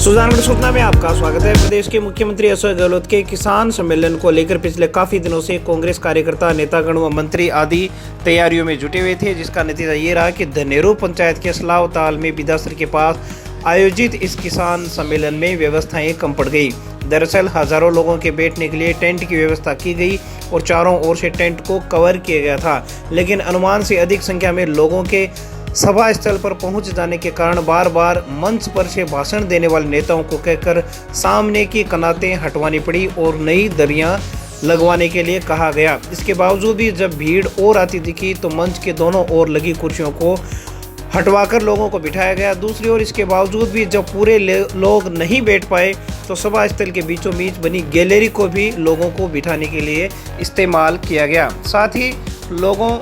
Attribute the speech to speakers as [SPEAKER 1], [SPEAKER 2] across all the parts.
[SPEAKER 1] सुजानगढ़ सूचना में आपका स्वागत है। प्रदेश के मुख्यमंत्री अशोक गहलोत के किसान सम्मेलन को लेकर पिछले काफी दिनों से कांग्रेस कार्यकर्ता, नेतागण व मंत्री आदि तैयारियों में जुटे हुए थे, जिसका नतीजा ये रहा कि धनेरू पंचायत के सलाव ताल में बिदासर के पास आयोजित इस किसान सम्मेलन में व्यवस्थाएं कम पड़ गई। दरअसल हजारों लोगों के बैठने के लिए टेंट की व्यवस्था की गई और चारों ओर से टेंट को कवर किया गया था, लेकिन अनुमान से अधिक संख्या में लोगों के सभा स्थल पर पहुंच जाने के कारण बार बार मंच पर से भाषण देने वाले नेताओं को कहकर सामने की कनातें हटवानी पड़ी और नई दरियां लगवाने के लिए कहा गया। इसके बावजूद भी जब भीड़ और आती दिखी तो मंच के दोनों ओर लगी कुर्सियों को हटवाकर लोगों को बिठाया गया। दूसरी ओर इसके बावजूद भी जब पूरे लोग नहीं बैठ पाए तो सभा स्थल के बीचों बीच बनी गैलरी को भी लोगों को बिठाने के लिए इस्तेमाल किया गया। साथ ही लोगों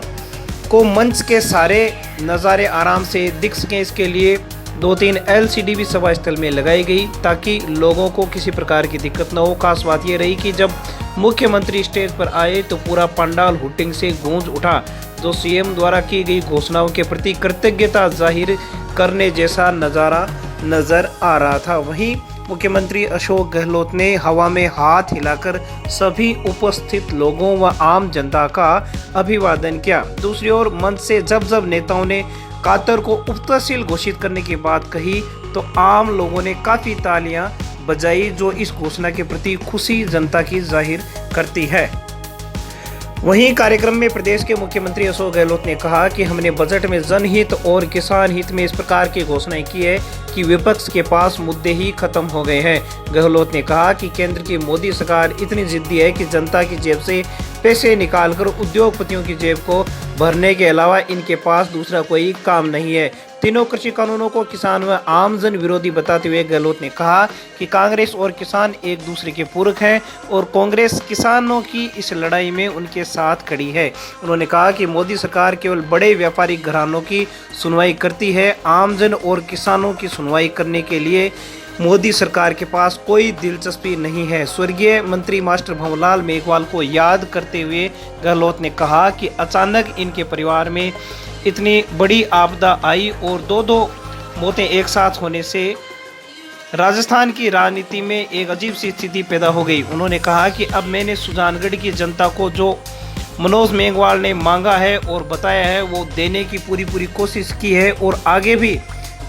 [SPEAKER 1] को मंच के सारे नज़ारे आराम से दिख सकें, इसके लिए 2-3 LCD भी सभा स्थल में लगाई गई ताकि लोगों को किसी प्रकार की दिक्कत न हो। खास बात यह रही कि जब मुख्यमंत्री स्टेज पर आए तो पूरा पंडाल हुटिंग से गूंज उठा, जो सीएम द्वारा की गई घोषणाओं के प्रति कृतज्ञता जाहिर करने जैसा नज़ारा नजर आ रहा था। वहीं मुख्यमंत्री अशोक गहलोत ने हवा में हाथ हिलाकर सभी उपस्थित लोगों व आम जनता का अभिवादन किया। दूसरी ओर मंच से जब नेताओं ने कातर को उपतहसील घोषित करने की बात कही तो आम लोगों ने काफी तालियां बजाई, जो इस घोषणा के प्रति खुशी जनता की जाहिर करती है। वहीं कार्यक्रम में प्रदेश के मुख्यमंत्री अशोक गहलोत ने कहा कि हमने बजट में जनहित और किसान हित में इस प्रकार की घोषणाएं की है कि विपक्ष के पास मुद्दे ही खत्म हो गए हैं। गहलोत ने कहा कि केंद्र की मोदी सरकार इतनी जिद्दी है कि जनता की जेब से पैसे निकालकर उद्योगपतियों की जेब को भरने के अलावा इनके पास दूसरा कोई काम नहीं है। तीनों कृषि कानूनों को किसान व आमजन विरोधी बताते हुए गहलोत ने कहा कि कांग्रेस और किसान एक दूसरे के पूरक हैं और कांग्रेस किसानों की इस लड़ाई में उनके साथ खड़ी है। उन्होंने कहा कि मोदी सरकार केवल बड़े व्यापारिक घरानों की सुनवाई करती है, आमजन और किसानों की सुनवाई करने के लिए मोदी सरकार के पास कोई दिलचस्पी नहीं है। स्वर्गीय मंत्री मास्टर भंवरलाल मेघवाल को याद करते हुए गहलोत ने कहा कि अचानक इनके परिवार में इतनी बड़ी आपदा आई और दो मौतें एक साथ होने से राजस्थान की राजनीति में एक अजीब सी स्थिति पैदा हो गई। उन्होंने कहा कि अब मैंने सुजानगढ़ की जनता को जो मनोज मेघवाल ने मांगा है और बताया है वो देने की पूरी कोशिश की है और आगे भी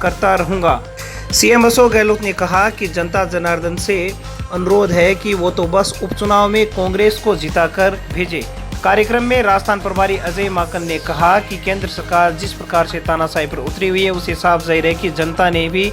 [SPEAKER 1] करता रहूँगा। सीएम अशोक गहलोत ने कहा कि जनता जनार्दन से अनुरोध है कि वो तो बस उपचुनाव में कांग्रेस को जिताकर भेजे। कार्यक्रम में राजस्थान प्रभारी अजय माकन ने कहा कि केंद्र सरकार जिस प्रकार से तानाशाही पर उतरी हुई है उसे साफ जाहिर है कि जनता ने भी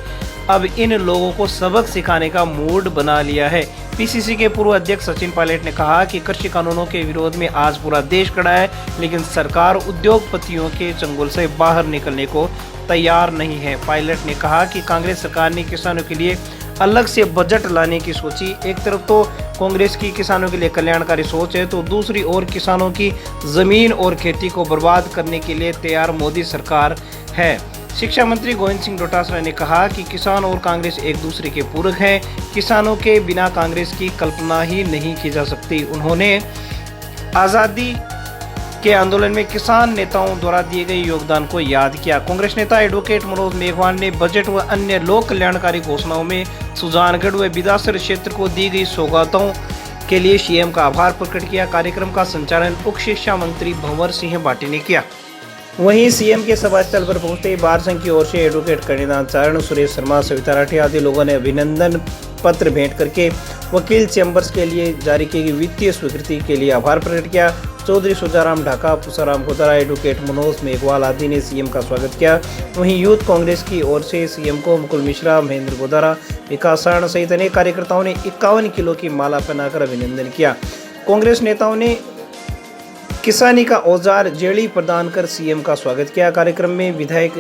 [SPEAKER 1] अब इन लोगों को सबक सिखाने का मूड बना लिया है। पीसीसी के पूर्व अध्यक्ष सचिन पायलट ने कहा कि कृषि कानूनों के विरोध में आज पूरा देश खड़ा है, लेकिन सरकार उद्योगपतियों के चंगुल से बाहर निकलने को तैयार नहीं है। पायलट ने कहा कि कांग्रेस सरकार ने किसानों के लिए अलग से बजट लाने की सोची। एक तरफ तो कांग्रेस की किसानों के लिए कल्याणकारी सोच है तो दूसरी ओर किसानों की जमीन और खेती को बर्बाद करने के लिए तैयार मोदी सरकार है। शिक्षा मंत्री गोविंद सिंह डोटासरा ने कहा कि किसान और कांग्रेस एक दूसरे के पूरक हैं, किसानों के बिना कांग्रेस की कल्पना ही नहीं की जा सकती। उन्होंने आज़ादी के आंदोलन में किसान नेताओं द्वारा दिए गए योगदान को याद किया। कांग्रेस नेता एडवोकेट मनोज मेघवाल ने बजट व अन्य लोक कल्याणकारी घोषणाओं में सुजानगढ़ व बिदासर क्षेत्र को दी गई सौगातों के लिए सीएम का आभार प्रकट किया। कार्यक्रम का संचालन उप शिक्षा मंत्री भंवर सिंह भाटी ने किया। वहीं सीएम के सभा स्थल पर पहुंचते बार संघ की ओर से एडवोकेट कणिनाथ चारण, सुरेश शर्मा, सविता राठी आदि लोगों ने अभिनंदन पत्र भेंट करके वकील चैम्बर्स के लिए जारी की गई वित्तीय स्वीकृति के लिए आभार प्रकट किया। चौधरी सुजाराम ढाका, पुसाराम गोदारा, एडवोकेट मनोज मेघवाल आदि ने सीएम का स्वागत किया। वहीं यूथ कांग्रेस की ओर से सीएम को मुकुल मिश्रा, महेंद्र गोदारा, विकास सारण सहित अनेक कार्यकर्ताओं ने 51 किलो की माला पहनाकर अभिनंदन किया। कांग्रेस नेताओं ने किसानी का औजार जेड़ी प्रदान कर सीएम का स्वागत किया। कार्यक्रम में विधायक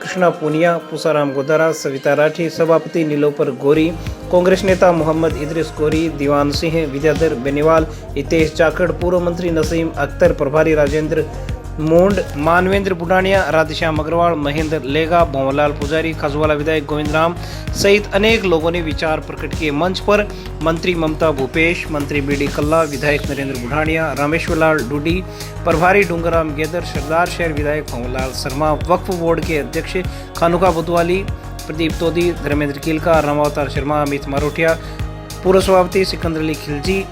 [SPEAKER 1] कृष्णा पूनिया, पुसाराम गोदारा, सविता राठी, सभापति नीलोपर गोरी, कांग्रेस नेता मोहम्मद इदरिस गोरी, दीवान सिंह, विद्याधर बेनीवाल, हितेश जाखड़, पूर्व मंत्री नसीम अख्तर, प्रभारी राजेंद्र मूंड, मानवेंद्र बुढ़ानिया, राधेश्याम अग्रवाल, महेंद्र लेगा, भंवरलाल पुजारी, खजवाला विधायक गोविंद राम सहित अनेक लोगों ने विचार प्रकट किए। मंच पर मंत्री ममता भूपेश, मंत्री बीडी कल्ला, विधायक नरेंद्र बुढ़ानिया, रामेश्वर लाल डूडी, प्रभारी डूंगराम गेदर, सरदार शहर विधायक भंवरलाल शर्मा, वक्फ बोर्ड के अध्यक्ष खानुका बुधवाली, प्रदीप तोदी, धर्मेंद्र कीलका, रामावतार शर्मा, अमित मारोटिया, पूर्व सभापति सिकंदर अली खिलजी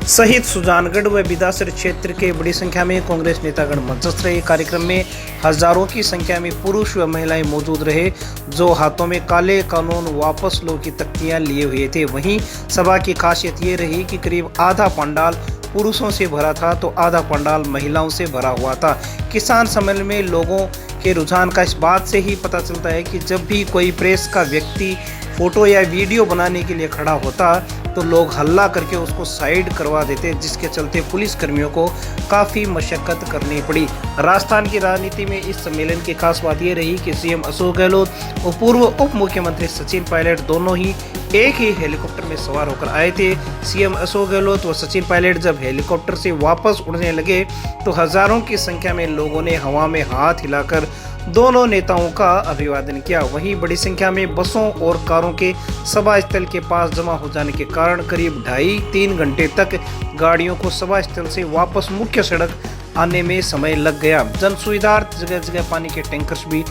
[SPEAKER 1] सहित सुजानगढ़ व बिदासर क्षेत्र के बड़ी संख्या में कांग्रेस नेतागण मौजूद रहे। कार्यक्रम में हजारों की संख्या में पुरुष व महिलाएं मौजूद रहे, जो हाथों में काले कानून वापस लो की तख्तियां लिए हुए थे। वहीं सभा की खासियत ये रही कि करीब आधा पंडाल पुरुषों से भरा था तो आधा पंडाल महिलाओं से भरा हुआ था। किसान सम्मेलन में लोगों के रुझान का इस बात से ही पता चलता है कि जब भी कोई प्रेस का व्यक्ति फोटो या वीडियो बनाने के लिए खड़ा होता तो लोग हल्ला करके उसको साइड करवा देते, जिसके चलते पुलिस कर्मियों को काफ़ी मशक्कत करनी पड़ी। राजस्थान की राजनीति में इस सम्मेलन की खास बात यह रही कि सीएम अशोक गहलोत और पूर्व उप मुख्यमंत्री सचिन पायलट दोनों ही एक ही हेलीकॉप्टर में सवार होकर आए थे। सीएम अशोक गहलोत व सचिन पायलट जब हेलीकॉप्टर से वापस उड़ने लगे तो हजारों की संख्या में लोगों ने हवा में हाथ हिलाकर दोनों नेताओं का अभिवादन किया। वहीं बड़ी संख्या में बसों और कारों के सभा स्थल के पास जमा हो जाने के कारण करीब 2.5-3 घंटे तक गाड़ियों को सभा स्थल से वापस मुख्य सड़क आने में समय लग गया। जन सुविधार्थ जगह जगह पानी के टैंकर्स भी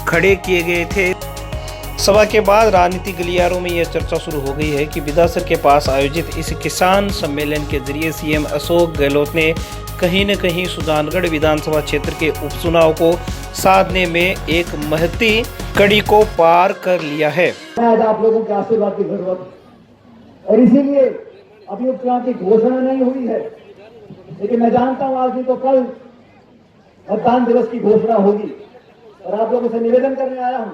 [SPEAKER 1] खड़े किए गए थे। सभा के बाद राजनीतिक गलियारों में यह चर्चा शुरू हो गई है कि बिदासर के पास आयोजित इस किसान सम्मेलन के जरिए सीएम अशोक गहलोत ने कहीं न कहीं सुजानगढ़ विधानसभा क्षेत्र के उपचुनाव को साधने में एक महती कड़ी को पार कर लिया है।
[SPEAKER 2] आज आप लोगों के आशीर्वाद की जरूरत है और इसीलिए अभी उपचुनाव की घोषणा नहीं हुई है, लेकिन मैं जानता हूं आज नहीं तो कल मतदान दिवस की घोषणा होगी और आप लोगों से निवेदन करने आया हूं।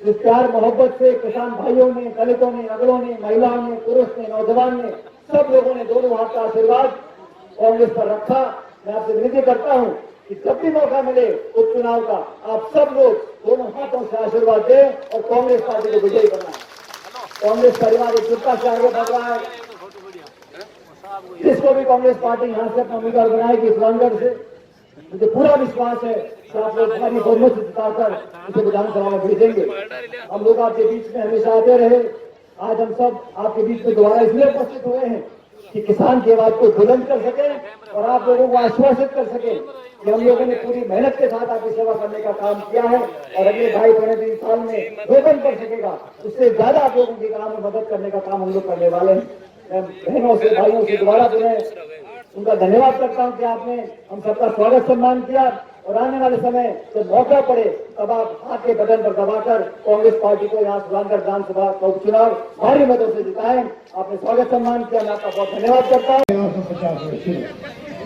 [SPEAKER 2] इस प्यार मोहब्बत से किसान भाइयों ने, दलितों ने, अगड़ों ने, महिलाओं ने, पुरुष ने, नौजवान ने, सब लोगों ने दोनों हाथ का आशीर्वाद कांग्रेस पर रखा। मैं आपसे विनती करता हूं कि जब भी मौका मिले उपचुनाव का, आप सब लोग दोनों हाथों से आशीर्वाद दें और कांग्रेस पार्टी को विजयी बनाएं। कांग्रेस परिवार एकजुटता से आगे बढ़ रहा है। जिसको भी कांग्रेस पार्टी यहां से अपना उम्मीदवार बनाएगी सुजानगढ़ से, मुझे पूरा विश्वास है कि आप लोग भारी बहुमत से जिताकर इसे विधानसभा में भेजेंगे। हम लोग आपके बीच में हमेशा आते रहे। आज हम सब आपके बीच में दोबारा इसलिए उपस्थित हुए हैं कि किसान की आवाज को बुलंद कर सके और आप लोगों को आश्वासित कर सके कि हम लोगों ने पूरी मेहनत के साथ आपकी सेवा करने का काम किया है और अगले 2.5-3 साल में रोपण कर सकेगा, उससे ज्यादा आप लोगों के काम में मदद करने का काम हम लोग करने वाले हैं। मैं बहनों से, भाइयों से दोबारा पुनः उनका धन्यवाद करता हूं कि आपने हम सबका स्वागत सम्मान किया और आने वाले समय जब मौका पड़े तब आप हाथ के बटन पर दबाकर कांग्रेस पार्टी को यहाँ सुजानगढ़ विधानसभा का उपचुनाव भारी मतों से जिताएं। आपने स्वागत सम्मान किया, मैं आपका बहुत धन्यवाद करता हूँ।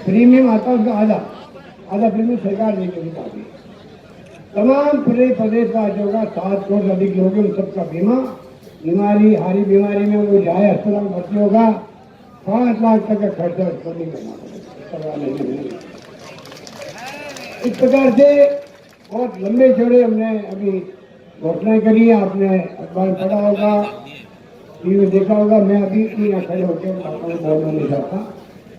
[SPEAKER 3] प्रीमियम आता है उसका आधा प्रीमियम सरकार लेके निकाली। तमाम पूरे प्रदेशवासियों का 7 करोड़ अधिक लोग उन सबका बीमा, बीमारी हारी बीमारी में वो जाए अस्पताल भर्ती होगा, 5 लाख तक का खर्चा उसको नहीं करना पड़ेगा। इस प्रकार से बहुत लंबे चौड़े हमने अभी घोषणाएं करी है। आपने अखबार पढ़ा होगा, टीवी में देखा होगा। मैं अभी यहाँ खड़े होकर बोलना नहीं चाहता।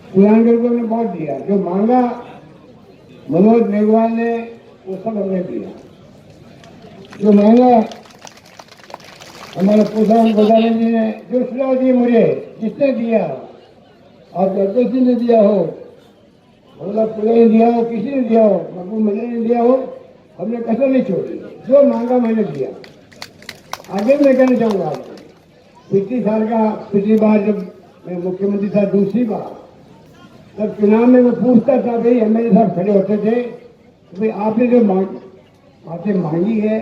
[SPEAKER 3] सुजानगढ़ को हमने बहुत दिया, जो मांगा मनोज मेघवाल ने वो सब हमने दिया। जो मांगा हमारे प्रधान जी ने, जो सुझाव दिए मुझे, जिसने दिया, आप अध्यक्ष ने दिया हो, मतलब पुलिस ने दिया हो, किसी ने दिया हो, बाबू मंत्री ने दिया हो, हमने कसर नहीं छोड़ी। जो मांगा मैंने दिया। आगे मैं कहना चाहूँगा आपको, पिछली बार जब मैं मुख्यमंत्री था, दूसरी बार तब चुनाव में मैं पूछता था, भाई एमएलए साहब खड़े होते थे, तो भाई आपने जो बातें मांगी है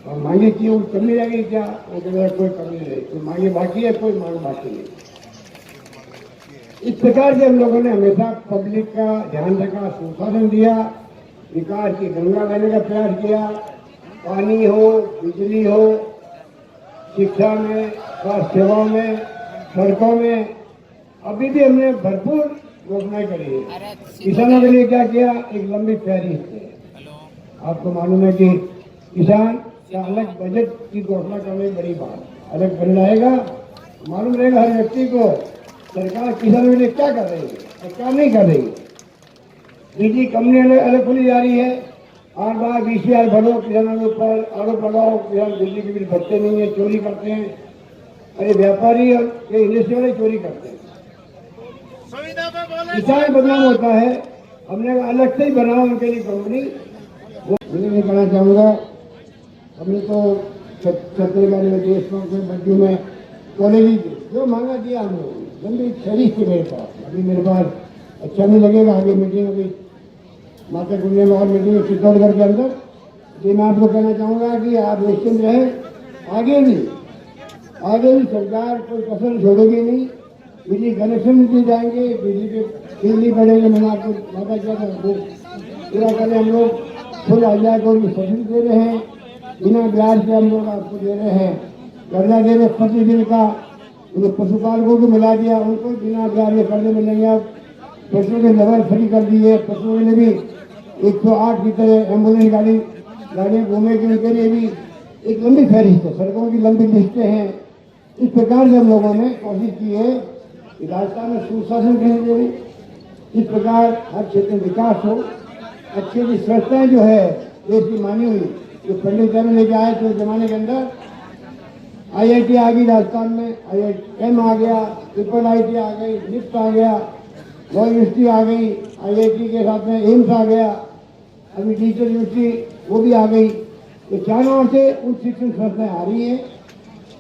[SPEAKER 3] और मांगे की वो कमी रह गई क्या? वो कहते कोई कमी नहीं, कोई मांगे बाकी है, कोई मांग बाकी नहीं। इस प्रकार से हम लोगों ने हमेशा पब्लिक का ध्यान रखा, संसाधन दिया, विकास की गंगा लाने का प्रयास किया। पानी हो, बिजली हो, शिक्षा में, स्वास्थ्य सेवाओं में, सड़कों में, अभी भी हमने भरपूर घोषणाएं करी है। किसानों के लिए क्या किया? एक लंबी तैयारी है। आपको मालूम है कि किसान का अलग बजट की घोषणा करने बड़ी बात, अलग बजट आएगा, मालूम रहेगा हर व्यक्ति को सरकार किसानों के लिए क्या कर रही है और क्या नहीं कर रही है। बिजली कंपनी अलग खुली जा रही है, 8 बार 20,000 भरो, किसानों के ऊपर आरोप लगाओ, किसान बिजली के बिल भरते नहीं है, चोरी करते हैं। अरे व्यापारी और इंडस्ट्री वाले चोरी करते हैं। किसान बदनाम होता है, हमने अलग से ही बनाओ उनके लिए कंपनी। वो मैं कहना चाहूँगा, हमने तो छत्तीसगढ़ में देशों में बच्चों में कॉलेज जो मांगा दिया हम लोग लंबी फहरिस्त थी मेरे पास। अभी मेरे पास अच्छा नहीं लगेगा, आगे मीटिंग अभी माता गुड़िया में और मीटिंग चित्तौड़गढ़ के अंदर। जी मैं आपको कहना चाहूँगा कि आप निश्चिंत रहें, आगे भी सरकार कोई कसर छोड़ेगी नहीं। बिजली कनेक्शन दिए जाएंगे, बिजली बढ़ेगी। मैंने आपको वादा किया था वो पूरा करें। हम लोग फुल 1000 करोड़ की सब्सिडी दे रहे हैं, बिना ब्याज के हम लोग आपको दे रहे हैं। कर्जा दे रहे 25 दिन का, उनको पशुपालकों को मिला दिया, उनको बिना ब्याज के कर्जे मिलेंगे। अब पशुओं के लेवल फ्री कर दिए, पशुओं के लिए भी 108 की तरह एम्बुलेंस गाड़ियाँ घूमेगी, उनके लिए भी एक लंबी फहरिस्त है, सड़कों की लंबी लिस्टें हैं। इस प्रकार से हम लोगों ने कोशिश की है कि राजस्थान में सुशासन करेंगे, इस प्रकार हर क्षेत्र में विकास हो। अच्छी अच्छी संस्थाएं जो है देश की मानी हुई, जो पंडित जन लेके आए थे उस जमाने के अंदर, IIT आ गई राजस्थान में, IIM आ गया, IIT आ गई, निफ्ट आ गया, लॉ यूनिवर्सिटी आ गई, IIT के साथ में एम्स आ गया, अभी डिजिटल यूनिवर्सिटी वो भी आ गई। तो चारों ओर से उच्च शिक्षण संस्थाएं आ रही हैं,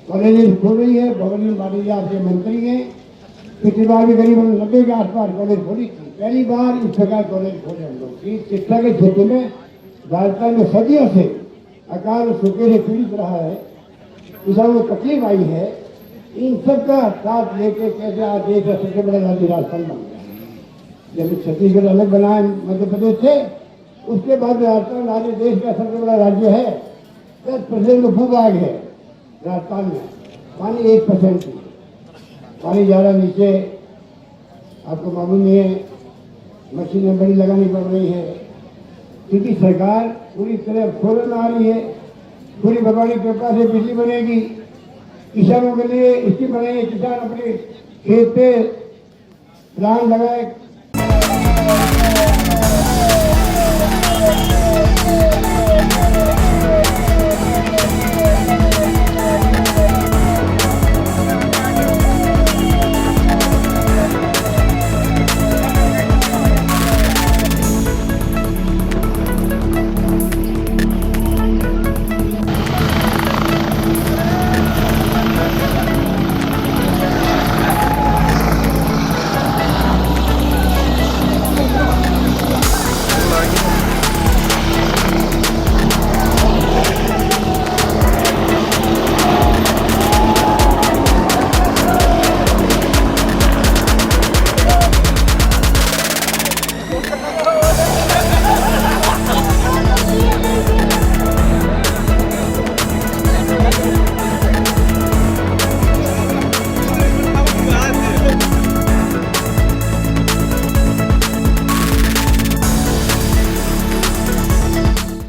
[SPEAKER 3] कॉलेज खोल रही है। भवन बाटी आपके मंत्री हैं, पिछली बार भी करीब 90 के आसपास कॉलेज खोली थी। पहली बार इस प्रकार कॉलेज खोले हम लोग कि शिक्षा के क्षेत्र में राजस्थान में सदियों से अकाल सूखे से पीड़ित रहा है, किसानों को तकलीफ आई है। इन सब का साथ लेके कैसे आज देश का सबसे बड़ा राज्य राजस्थान बन गया। जब छत्तीसगढ़ अलग बना है मध्य प्रदेश से, उसके बाद राजस्थान राज्य देश का सबसे बड़ा राज्य है। 10% भूभाग है राजस्थान में, पानी 1% थी। पानी ज़्यादा नीचे आपको मालूम नहीं है, मशीनें बड़ी लगानी पड़ रही है, क्योंकि सरकार पूरी तरह सोलर में आ रही है। पूरी भगवान की कृपा से बिजली बनेगी, किसानों के लिए स्कीम बनाएंगे, किसान अपने खेत पे प्लांट लगाए,